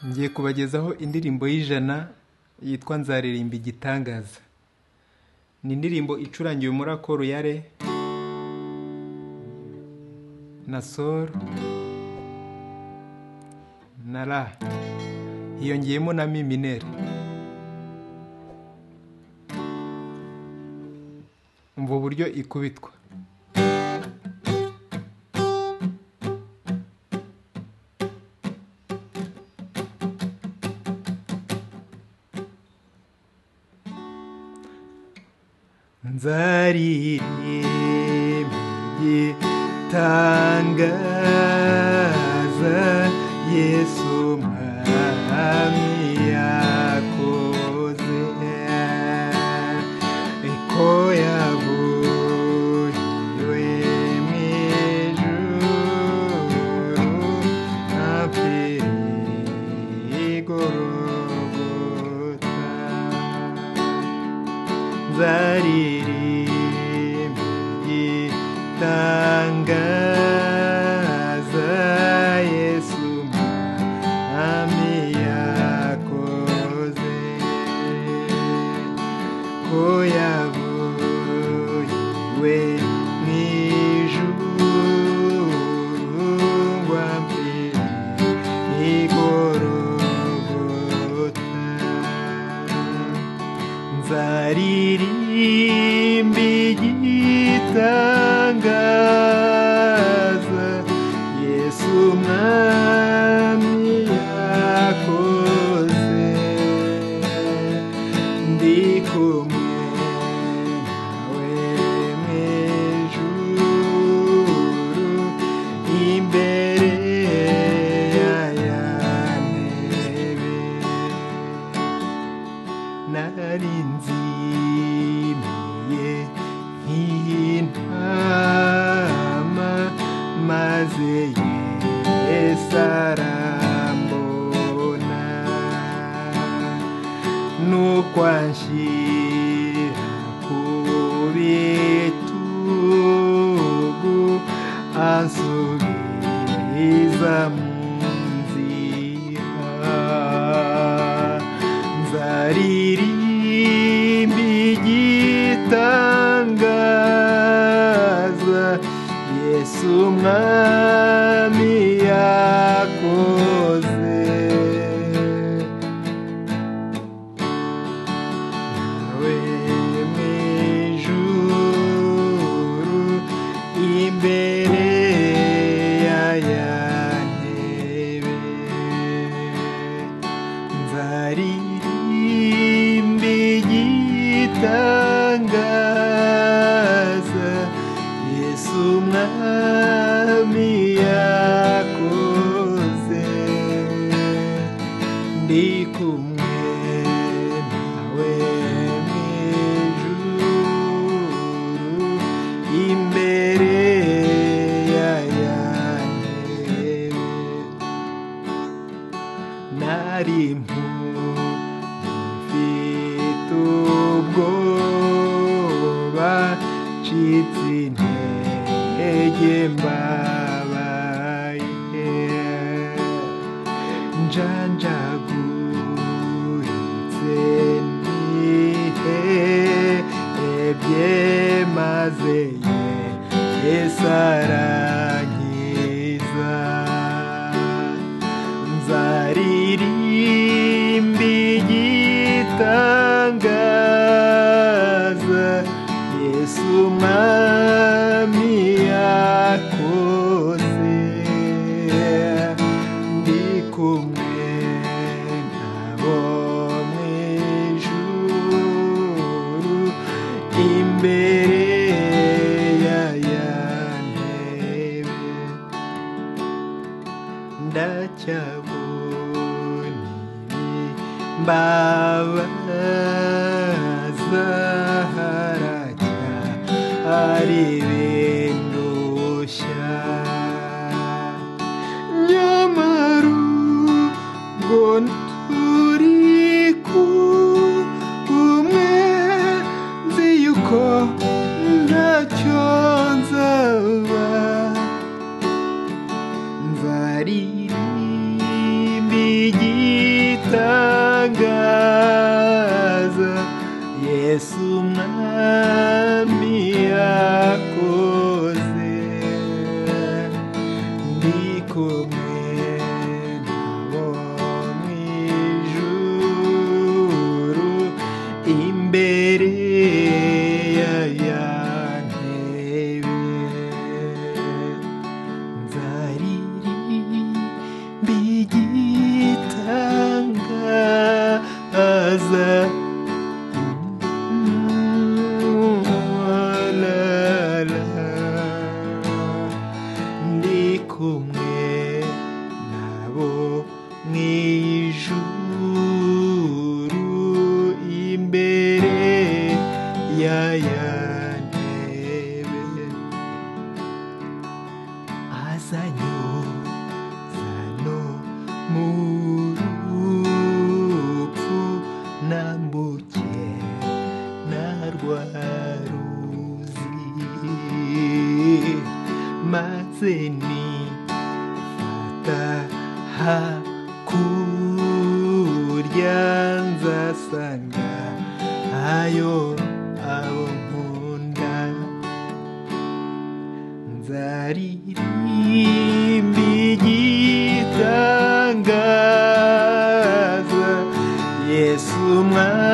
ngiye kubagezaho indirimbo y'ijana yitwa Nzaririmba Igitangaza. Ni indirimbo icurangiwe muri akoro ya re na sol na la, hiyongeyemo na mi minere. Umva uburyo ikubitwa. Nzaririmba igitangaza Yesu Mwami yakoze, ko yaburiwe mw'ijuru apfiriye i Gologota. Nzaririmba igitangaza Yesu Mwami yakoze, ko yaburiwe mw'ijuru ngo apfiriye i Gologota. Nzaririmba igitangaza Yesu Mwami yakoze, ndi kumwe nawe mw'ijuru imbere y'aya ntebe. Nari nzimiye nk'intama maze Yesu arambona, nuko anshyira ku bitugu ansubiza mu nzira. Nzaririmba igitangaza Yesu Mwami yakoze, nawe mw'ijuru imbere y'aya ntebe. Nzaririmba igitangaza Yesu Mwami yakoze, ndi kumwe nawe mw'ijuru imbere y'aya ntebe. Nari mfite ubwoba ncitse intege mbabaye, njanjaguritse nihebye maze Yesu arankiza. Nzaririmba igitangaza Yesu Mwami yakoze, ndi kumwe nabo mw'ijuru imbere y'aya ntebe. Ndacyabona ibimbabaza, haracyari ibindushya, nyamara ubwo turi kumwe nzi yuko ntacyo nzaba. Nzaririmba igitangaza Yesu mwami yakoze ndi kumwe nabo mu ijuru imbere ya ntebe nzaririmba igitangaza ndi kumwe nabo mu ijuru imbere ya ntebe azanyuza no mu rupfu nambuke na rwa ruzi maze nifata hakurya nzasanga ayo abo nkunda nzaririmba igitangaza Yesu mwami